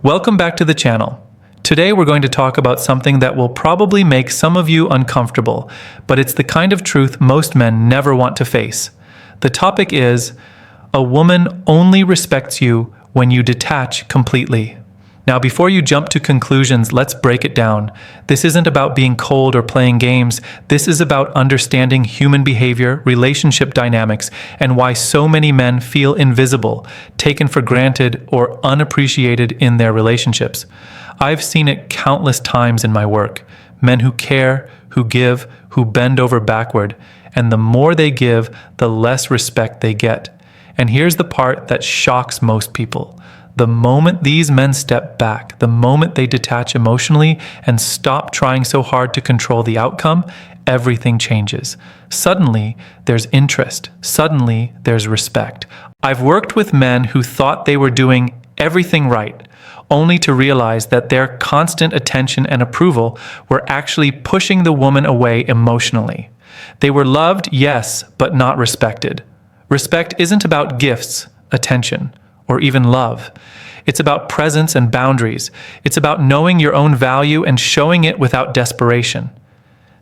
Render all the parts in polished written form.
Welcome back to the channel. Today we're going to talk about something that will probably make some of you uncomfortable, but it's the kind of truth most men never want to face. The topic is, a woman only respects you when you detach completely. Now, before you jump to conclusions, let's break it down. This isn't about being cold or playing games. This is about understanding human behavior, relationship dynamics, and why so many men feel invisible, taken for granted, or unappreciated in their relationships. I've seen it countless times in my work. Men who care, who give, who bend over backward, and the more they give, the less respect they get. And here's the part that shocks most people. The moment these men step back, the moment they detach emotionally and stop trying so hard to control the outcome, everything changes. Suddenly, there's interest. Suddenly, there's respect. I've worked with men who thought they were doing everything right, only to realize that their constant attention and approval were actually pushing the woman away emotionally. They were loved, yes, but not respected. Respect isn't about gifts, attention, or even love. It's about presence and boundaries. It's about knowing your own value and showing it without desperation.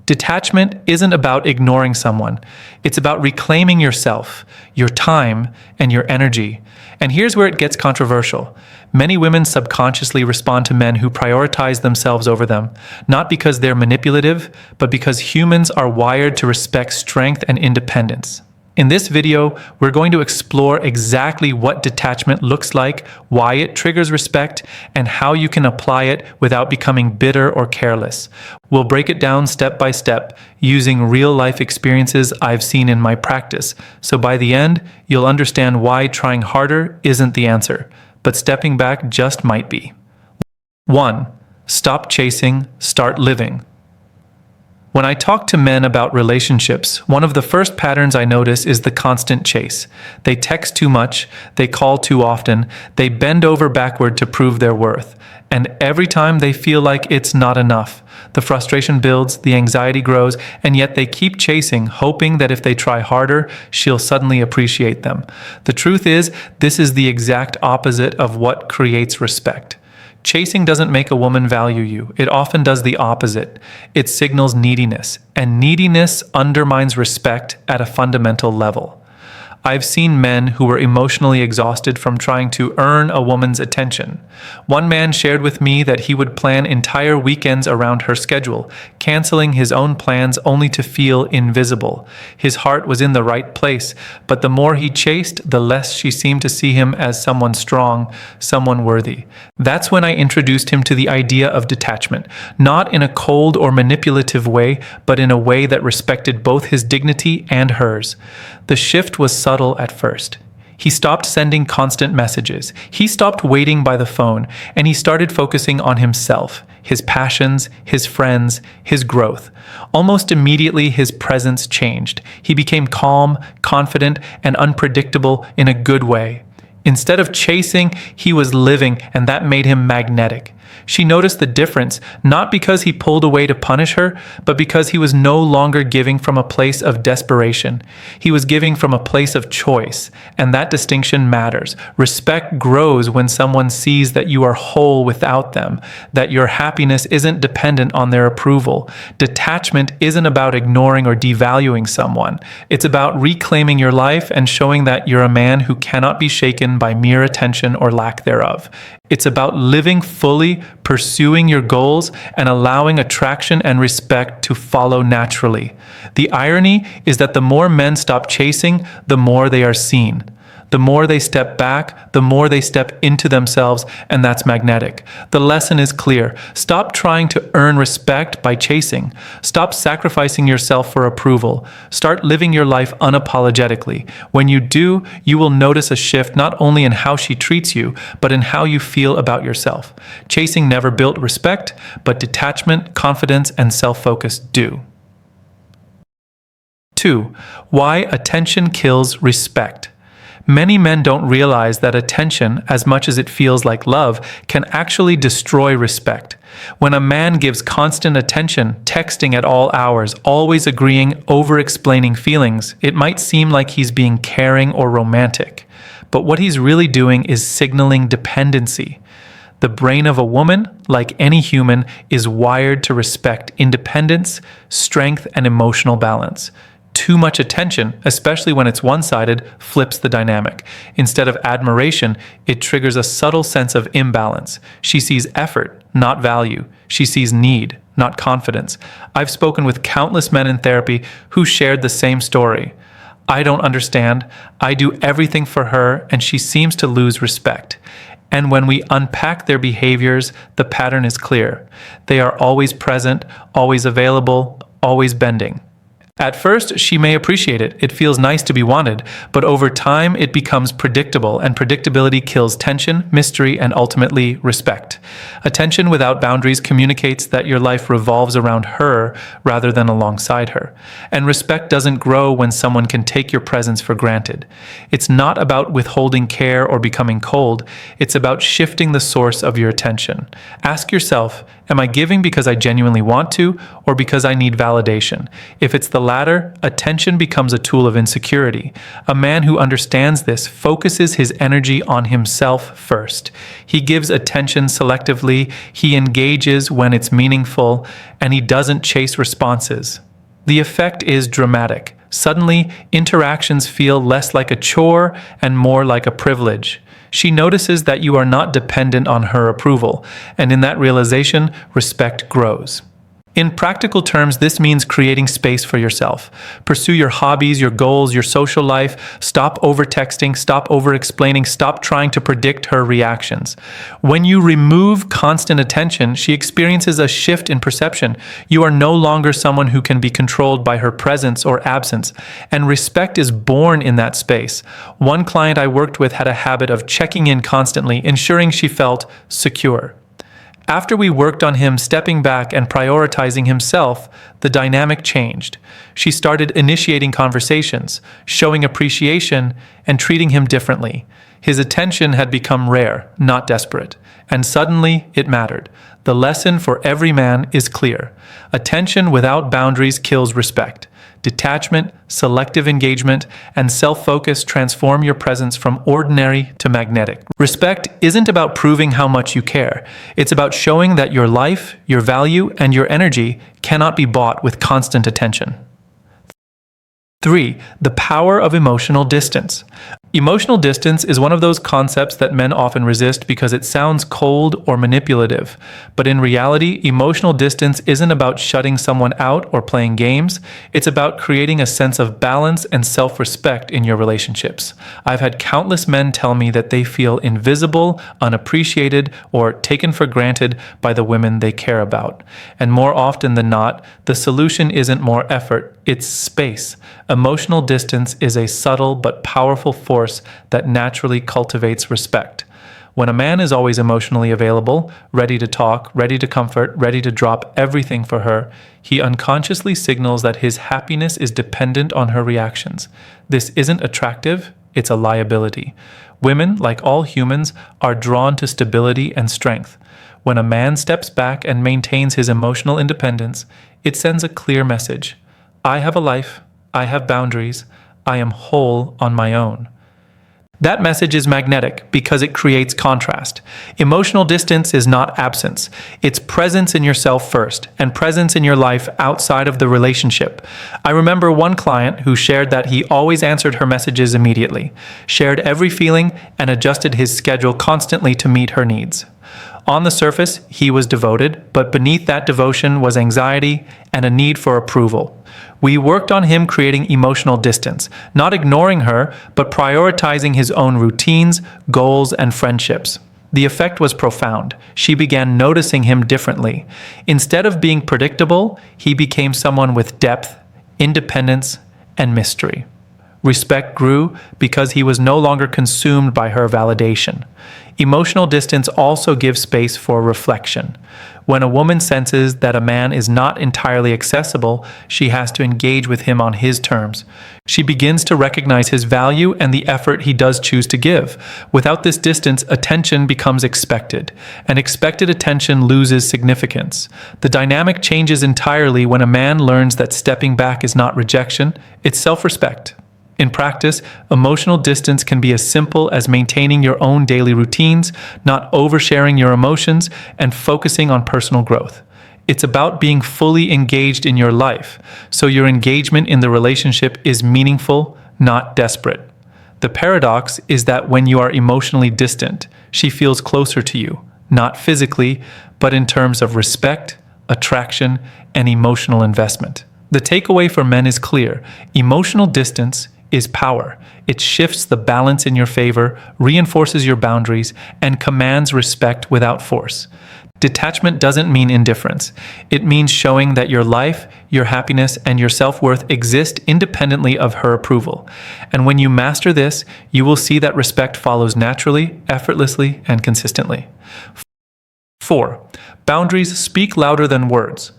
Detachment isn't about ignoring someone. It's about reclaiming yourself, your time, and your energy. And here's where it gets controversial. Many women subconsciously respond to men who prioritize themselves over them, not because they're manipulative, but because humans are wired to respect strength and independence. In this video, we're going to explore exactly what detachment looks like, why it triggers respect, and how you can apply it without becoming bitter or careless. We'll break it down step by step, using real-life experiences I've seen in my practice. So by the end, you'll understand why trying harder isn't the answer, but stepping back just might be. 1. Stop chasing, start living. When I talk to men about relationships, one of the first patterns I notice is the constant chase. They text too much, they call too often, they bend over backward to prove their worth. And every time they feel like it's not enough. The frustration builds, the anxiety grows, and yet they keep chasing, hoping that if they try harder, she'll suddenly appreciate them. The truth is, this is the exact opposite of what creates respect. Chasing doesn't make a woman value you. It often does the opposite. It signals neediness, and neediness undermines respect at a fundamental level. I've seen men who were emotionally exhausted from trying to earn a woman's attention. One man shared with me that he would plan entire weekends around her schedule, canceling his own plans only to feel invisible. His heart was in the right place, but the more he chased, the less she seemed to see him as someone strong, someone worthy. That's when I introduced him to the idea of detachment, not in a cold or manipulative way, but in a way that respected both his dignity and hers. The shift was subtle at first. He stopped sending constant messages. He stopped waiting by the phone, and he started focusing on himself, his passions, his friends, his growth. Almost immediately, his presence changed. He became calm, confident, and unpredictable in a good way. Instead of chasing, he was living, and that made him magnetic. She noticed the difference, not because he pulled away to punish her, but because he was no longer giving from a place of desperation. He was giving from a place of choice, and that distinction matters. Respect grows when someone sees that you are whole without them, that your happiness isn't dependent on their approval. Detachment isn't about ignoring or devaluing someone. It's about reclaiming your life and showing that you're a man who cannot be shaken by mere attention or lack thereof. It's about living fully, pursuing your goals, and allowing attraction and respect to follow naturally. The irony is that the more men stop chasing, the more they are seen. The more they step back, the more they step into themselves, and that's magnetic. The lesson is clear. Stop trying to earn respect by chasing. Stop sacrificing yourself for approval. Start living your life unapologetically. When you do, you will notice a shift not only in how she treats you, but in how you feel about yourself. Chasing never built respect, but detachment, confidence, and self-focus do. 2. Why attention kills respect. Many men don't realize that attention, as much as it feels like love, can actually destroy respect. When a man gives constant attention, texting at all hours, always agreeing, over-explaining feelings, it might seem like he's being caring or romantic. But what he's really doing is signaling dependency. The brain of a woman, like any human, is wired to respect independence, strength, and emotional balance. Too much attention, especially when it's one-sided, flips the dynamic. Instead of admiration, it triggers a subtle sense of imbalance. She sees effort, not value. She sees need, not confidence. I've spoken with countless men in therapy who shared the same story. I don't understand. I do everything for her, and she seems to lose respect. And when we unpack their behaviors, the pattern is clear. They are always present, always available, always bending. At first, she may appreciate it. It feels nice to be wanted, but over time, it becomes predictable, and predictability kills tension, mystery, and ultimately respect. Attention without boundaries communicates that your life revolves around her rather than alongside her. And respect doesn't grow when someone can take your presence for granted. It's not about withholding care or becoming cold. It's about shifting the source of your attention. Ask yourself, am I giving because I genuinely want to, or because I need validation? If it's the latter, attention becomes a tool of insecurity. A man who understands this focuses his energy on himself first. He gives attention selectively, he engages when it's meaningful, and he doesn't chase responses. The effect is dramatic. Suddenly, interactions feel less like a chore and more like a privilege. She notices that you are not dependent on her approval, and in that realization, respect grows. In practical terms, this means creating space for yourself. Pursue your hobbies, your goals, your social life. Stop over-texting, stop over-explaining, stop trying to predict her reactions. When you remove constant attention, she experiences a shift in perception. You are no longer someone who can be controlled by her presence or absence, and respect is born in that space. One client I worked with had a habit of checking in constantly, ensuring she felt secure. After we worked on him stepping back and prioritizing himself, the dynamic changed. She started initiating conversations, showing appreciation, and treating him differently. His attention had become rare, not desperate, and suddenly it mattered. The lesson for every man is clear. Attention without boundaries kills respect. Detachment, selective engagement, and self-focus transform your presence from ordinary to magnetic. Respect isn't about proving how much you care. It's about showing that your life, your value, and your energy cannot be bought with constant attention. 3. The power of emotional distance. Emotional distance is one of those concepts that men often resist because it sounds cold or manipulative. But in reality, emotional distance isn't about shutting someone out or playing games. It's about creating a sense of balance and self-respect in your relationships. I've had countless men tell me that they feel invisible, unappreciated, or taken for granted by the women they care about. And more often than not, the solution isn't more effort, it's space. Emotional distance is a subtle but powerful force that naturally cultivates respect. When a man is always emotionally available, ready to talk, ready to comfort, ready to drop everything for her, he unconsciously signals that his happiness is dependent on her reactions. This isn't attractive, it's a liability. Women, like all humans, are drawn to stability and strength. When a man steps back and maintains his emotional independence, it sends a clear message. I have a life, I have boundaries, I am whole on my own. That message is magnetic because it creates contrast. Emotional distance is not absence. It's presence in yourself first, and presence in your life outside of the relationship. I remember one client who shared that he always answered her messages immediately, shared every feeling, and adjusted his schedule constantly to meet her needs. On the surface, he was devoted, but beneath that devotion was anxiety and a need for approval. We worked on him creating emotional distance, not ignoring her, but prioritizing his own routines, goals, and friendships. The effect was profound. She began noticing him differently. Instead of being predictable, he became someone with depth, independence, and mystery. Respect grew because he was no longer consumed by her validation. Emotional distance also gives space for reflection. When a woman senses that a man is not entirely accessible, she has to engage with him on his terms. She begins to recognize his value and the effort he does choose to give. Without this distance, attention becomes expected, and expected attention loses significance. The dynamic changes entirely when a man learns that stepping back is not rejection, it's self-respect. In practice, emotional distance can be as simple as maintaining your own daily routines, not oversharing your emotions, and focusing on personal growth. It's about being fully engaged in your life, so your engagement in the relationship is meaningful, not desperate. The paradox is that when you are emotionally distant, she feels closer to you, not physically, but in terms of respect, attraction, and emotional investment. The takeaway for men is clear: emotional distance is power. It shifts the balance in your favor, reinforces your boundaries, and commands respect without force. Detachment doesn't mean indifference. It means showing that your life, your happiness, and your self-worth exist independently of her approval. And when you master this, you will see that respect follows naturally, effortlessly, and consistently. 4. Boundaries speak louder than words.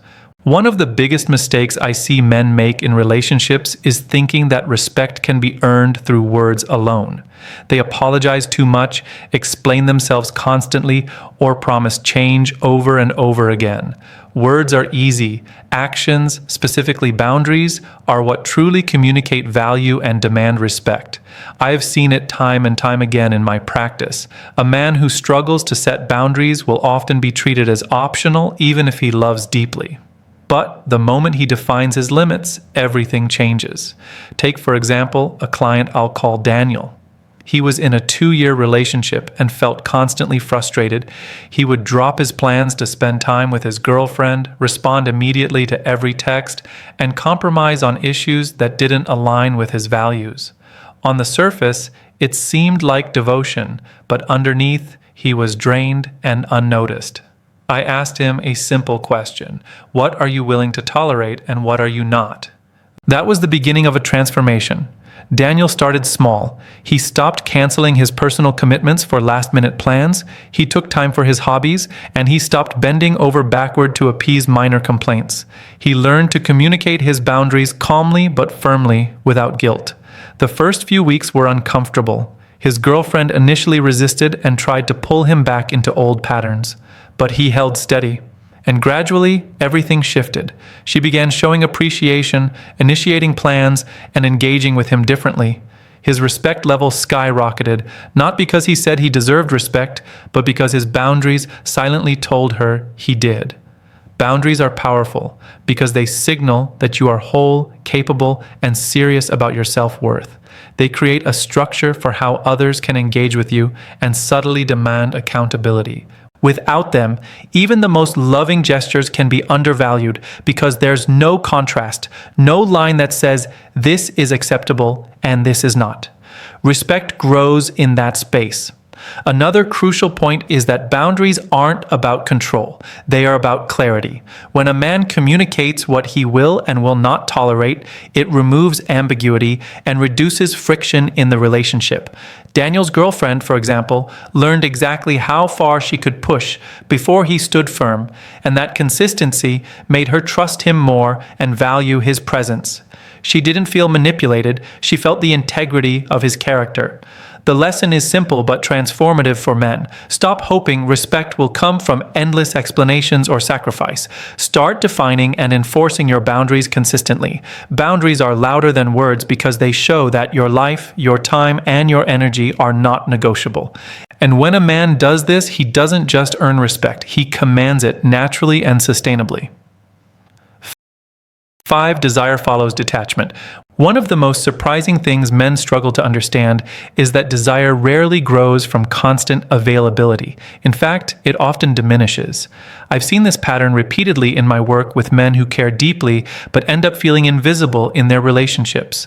One of the biggest mistakes I see men make in relationships is thinking that respect can be earned through words alone. They apologize too much, explain themselves constantly, or promise change over and over again. Words are easy. Actions, specifically boundaries, are what truly communicate value and demand respect. I have seen it time and time again in my practice. A man who struggles to set boundaries will often be treated as optional even if he loves deeply. But the moment he defines his limits, everything changes. Take, for example, a client I'll call Daniel. He was in a 2-year relationship and felt constantly frustrated. He would drop his plans to spend time with his girlfriend, respond immediately to every text, and compromise on issues that didn't align with his values. On the surface, it seemed like devotion, but underneath, he was drained and unnoticed. I asked him a simple question: what are you willing to tolerate and what are you not? That was the beginning of a transformation. Daniel started small. He stopped canceling his personal commitments for last-minute plans, he took time for his hobbies, and he stopped bending over backward to appease minor complaints. He learned to communicate his boundaries calmly but firmly, without guilt. The first few weeks were uncomfortable. His girlfriend initially resisted and tried to pull him back into old patterns. But he held steady. And gradually, everything shifted. She began showing appreciation, initiating plans, and engaging with him differently. His respect level skyrocketed, not because he said he deserved respect, but because his boundaries silently told her he did. Boundaries are powerful because they signal that you are whole, capable, and serious about your self-worth. They create a structure for how others can engage with you and subtly demand accountability. Without them, even the most loving gestures can be undervalued because there's no contrast, no line that says this is acceptable and this is not. Respect grows in that space. Another crucial point is that boundaries aren't about control. They are about clarity. When a man communicates what he will and will not tolerate, it removes ambiguity and reduces friction in the relationship. Daniel's girlfriend, for example, learned exactly how far she could push before he stood firm, and that consistency made her trust him more and value his presence. She didn't feel manipulated, she felt the integrity of his character. The lesson is simple but transformative for men. Stop hoping respect will come from endless explanations or sacrifice. Start defining and enforcing your boundaries consistently. Boundaries are louder than words because they show that your life, your time, and your energy are not negotiable. And when a man does this, he doesn't just earn respect, he commands it naturally and sustainably. 5. Desire follows detachment. One of the most surprising things men struggle to understand is that desire rarely grows from constant availability. In fact, it often diminishes. I've seen this pattern repeatedly in my work with men who care deeply but end up feeling invisible in their relationships.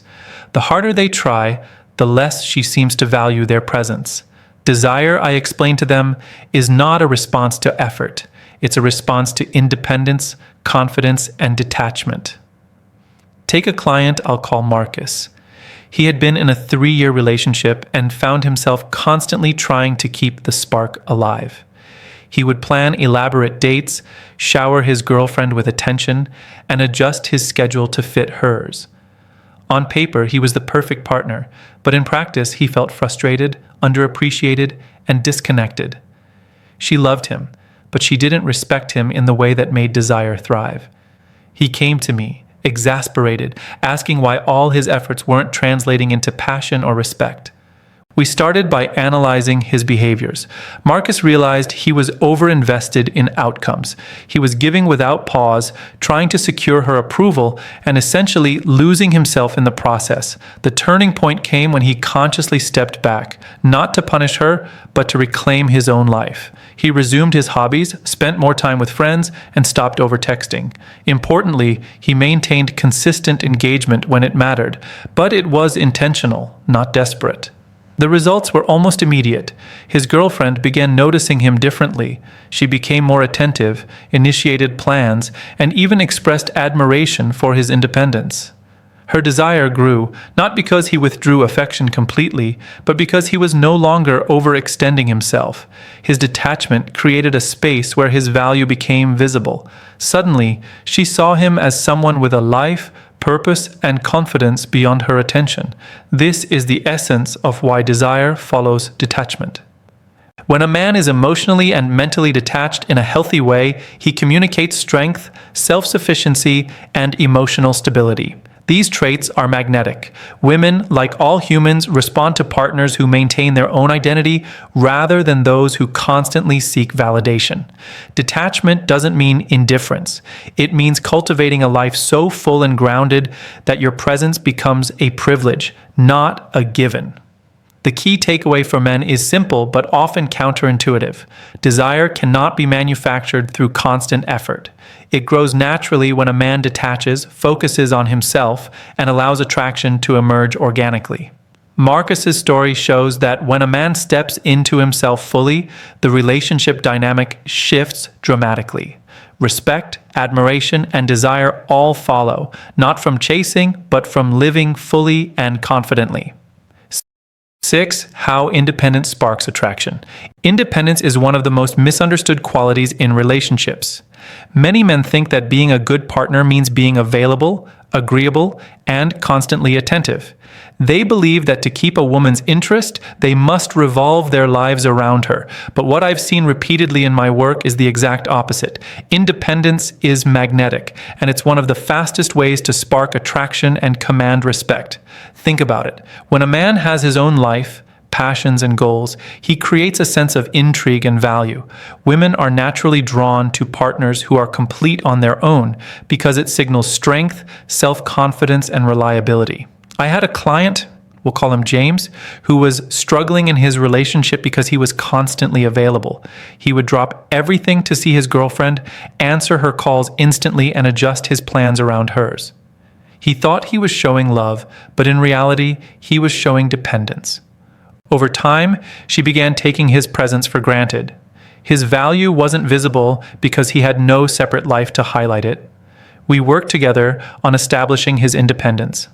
The harder they try, the less she seems to value their presence. Desire, I explain to them, is not a response to effort. It's a response to independence, confidence, and detachment. Take a client I'll call Marcus. He had been in a 3-year relationship and found himself constantly trying to keep the spark alive. He would plan elaborate dates, shower his girlfriend with attention, and adjust his schedule to fit hers. On paper, he was the perfect partner, but in practice, he felt frustrated, underappreciated, and disconnected. She loved him, but she didn't respect him in the way that made desire thrive. He came to me, exasperated, asking why all his efforts weren't translating into passion or respect. We started by analyzing his behaviors. Marcus realized he was overinvested in outcomes. He was giving without pause, trying to secure her approval, and essentially losing himself in the process. The turning point came when he consciously stepped back, not to punish her, but to reclaim his own life. He resumed his hobbies, spent more time with friends, and stopped over-texting. Importantly, he maintained consistent engagement when it mattered, but it was intentional, not desperate. The results were almost immediate. His girlfriend began noticing him differently. She became more attentive, initiated plans, and even expressed admiration for his independence. Her desire grew, not because he withdrew affection completely, but because he was no longer overextending himself. His detachment created a space where his value became visible. Suddenly, she saw him as someone with a life, purpose, and confidence beyond her attention. This is the essence of why desire follows detachment. When a man is emotionally and mentally detached in a healthy way, he communicates strength, self-sufficiency, and emotional stability. These traits are magnetic. Women, like all humans, respond to partners who maintain their own identity rather than those who constantly seek validation. Detachment doesn't mean indifference. It means cultivating a life so full and grounded that your presence becomes a privilege, not a given. The key takeaway for men is simple but often counterintuitive. Desire cannot be manufactured through constant effort. It grows naturally when a man detaches, focuses on himself, and allows attraction to emerge organically. Marcus's story shows that when a man steps into himself fully, the relationship dynamic shifts dramatically. Respect, admiration, and desire all follow, not from chasing, but from living fully and confidently. 6. How independence sparks attraction. Independence is one of the most misunderstood qualities in relationships. Many men think that being a good partner means being available, agreeable, and constantly attentive. They believe that to keep a woman's interest, they must revolve their lives around her. But what I've seen repeatedly in my work is the exact opposite. Independence is magnetic, and it's one of the fastest ways to spark attraction and command respect. Think about it. When a man has his own life, passions, and goals, he creates a sense of intrigue and value. Women are naturally drawn to partners who are complete on their own because it signals strength, self-confidence, and reliability. I had a client, we'll call him James, who was struggling in his relationship because he was constantly available. He would drop everything to see his girlfriend, answer her calls instantly, and adjust his plans around hers. He thought he was showing love, but in reality, he was showing dependence. Over time, she began taking his presence for granted. His value wasn't visible because he had no separate life to highlight it. We worked together on establishing his independence.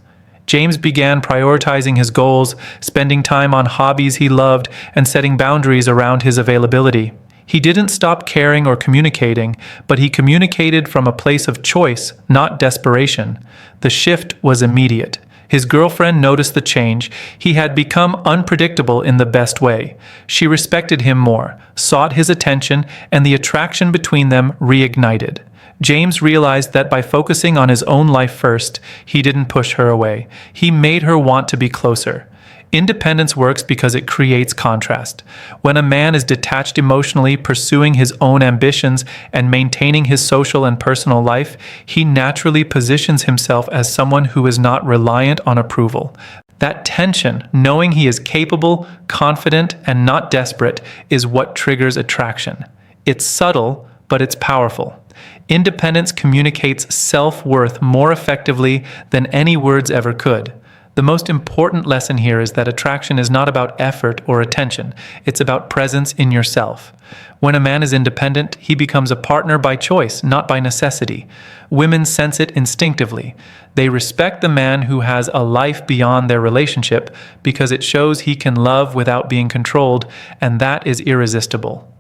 James began prioritizing his goals, spending time on hobbies he loved, and setting boundaries around his availability. He didn't stop caring or communicating, but he communicated from a place of choice, not desperation. The shift was immediate. His girlfriend noticed the change. He had become unpredictable in the best way. She respected him more, sought his attention, and the attraction between them reignited. James realized that by focusing on his own life first, he didn't push her away. He made her want to be closer. Independence works because it creates contrast. When a man is detached emotionally, pursuing his own ambitions and maintaining his social and personal life, he naturally positions himself as someone who is not reliant on approval. That tension, knowing he is capable, confident, and not desperate, is what triggers attraction. It's subtle, but it's powerful. Independence communicates self-worth more effectively than any words ever could. The most important lesson here is that attraction is not about effort or attention. It's about presence in yourself. When a man is independent, he becomes a partner by choice, not by necessity. Women sense it instinctively. They respect the man who has a life beyond their relationship because it shows he can love without being controlled, and that is irresistible.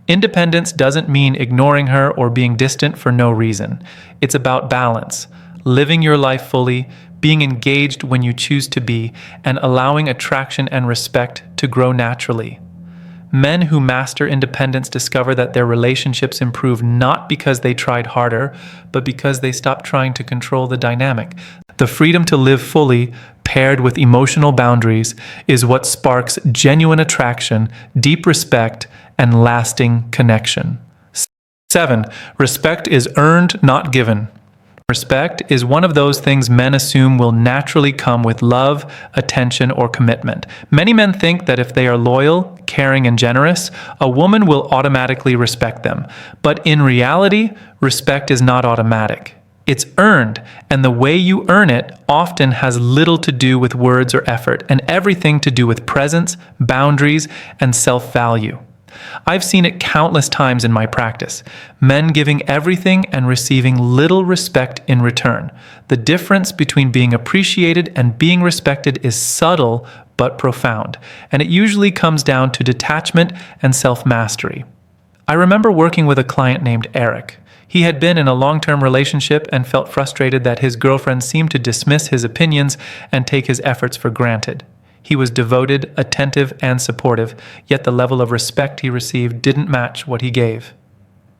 Independence doesn't mean ignoring her or being distant for no reason. It's about balance, living your life fully, being engaged when you choose to be, and allowing attraction and respect to grow naturally. Men who master independence discover that their relationships improve not because they tried harder, but because they stopped trying to control the dynamic. The freedom to live fully, paired with emotional boundaries, is what sparks genuine attraction, deep respect, and lasting connection. 7. Respect is earned, not given. Respect is one of those things men assume will naturally come with love, attention, or commitment. Many men think that if they are loyal, caring, and generous, a woman will automatically respect them. But in reality, respect is not automatic. It's earned, and the way you earn it often has little to do with words or effort, and everything to do with presence, boundaries, and self-value. I've seen it countless times in my practice. Men giving everything and receiving little respect in return. The difference between being appreciated and being respected is subtle but profound, and it usually comes down to detachment and self-mastery. I remember working with a client named Eric. He had been in a long-term relationship and felt frustrated that his girlfriend seemed to dismiss his opinions and take his efforts for granted. He was devoted, attentive, and supportive, yet the level of respect he received didn't match what he gave.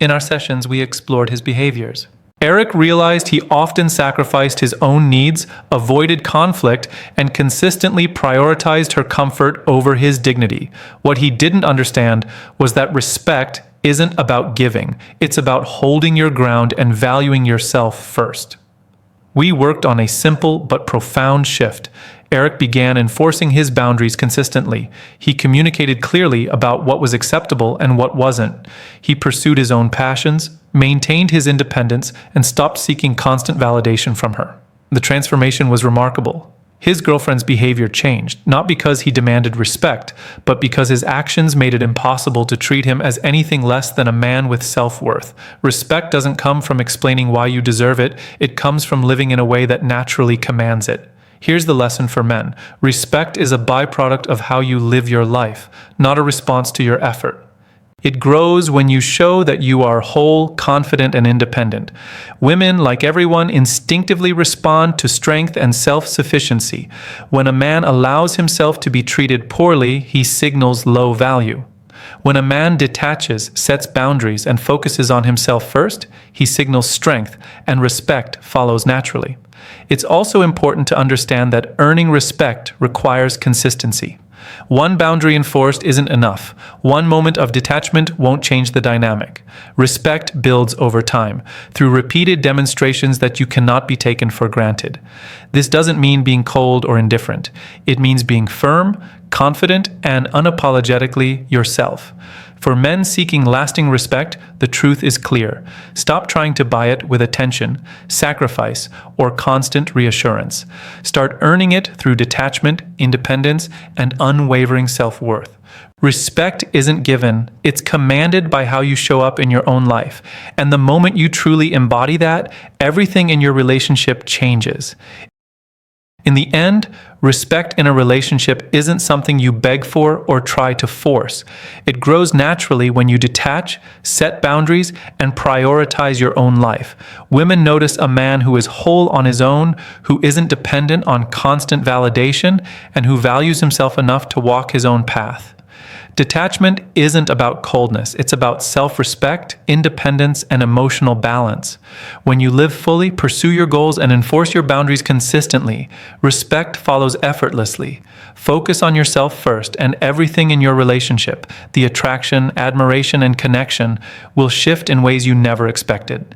In our sessions, we explored his behaviors. Eric realized he often sacrificed his own needs, avoided conflict, and consistently prioritized her comfort over his dignity. What he didn't understand was that respect isn't about giving. It's about holding your ground and valuing yourself first. We worked on a simple but profound shift. Eric began enforcing his boundaries consistently. He communicated clearly about what was acceptable and what wasn't. He pursued his own passions, maintained his independence, and stopped seeking constant validation from her. The transformation was remarkable. His girlfriend's behavior changed, not because he demanded respect, but because his actions made it impossible to treat him as anything less than a man with self-worth. Respect doesn't come from explaining why you deserve it, it comes from living in a way that naturally commands it. Here's the lesson for men. Respect is a byproduct of how you live your life, not a response to your effort. It grows when you show that you are whole, confident, and independent. Women, like everyone, instinctively respond to strength and self-sufficiency. When a man allows himself to be treated poorly, he signals low value. When a man detaches, sets boundaries, and focuses on himself first, he signals strength, and respect follows naturally. It's also important to understand that earning respect requires consistency. One boundary enforced isn't enough. One moment of detachment won't change the dynamic. Respect builds over time, through repeated demonstrations that you cannot be taken for granted. This doesn't mean being cold or indifferent. It means being firm, confident, and unapologetically yourself. For men seeking lasting respect, the truth is clear. Stop trying to buy it with attention, sacrifice, or constant reassurance. Start earning it through detachment, independence, and unwavering self-worth. Respect isn't given, it's commanded by how you show up in your own life. And the moment you truly embody that, everything in your relationship changes. In the end, respect in a relationship isn't something you beg for or try to force. It grows naturally when you detach, set boundaries, and prioritize your own life. Women notice a man who is whole on his own, who isn't dependent on constant validation, and who values himself enough to walk his own path. Detachment isn't about coldness, it's about self-respect, independence, and emotional balance. When you live fully, pursue your goals, and enforce your boundaries consistently, respect follows effortlessly. Focus on yourself first, and everything in your relationship, the attraction, admiration, and connection, will shift in ways you never expected.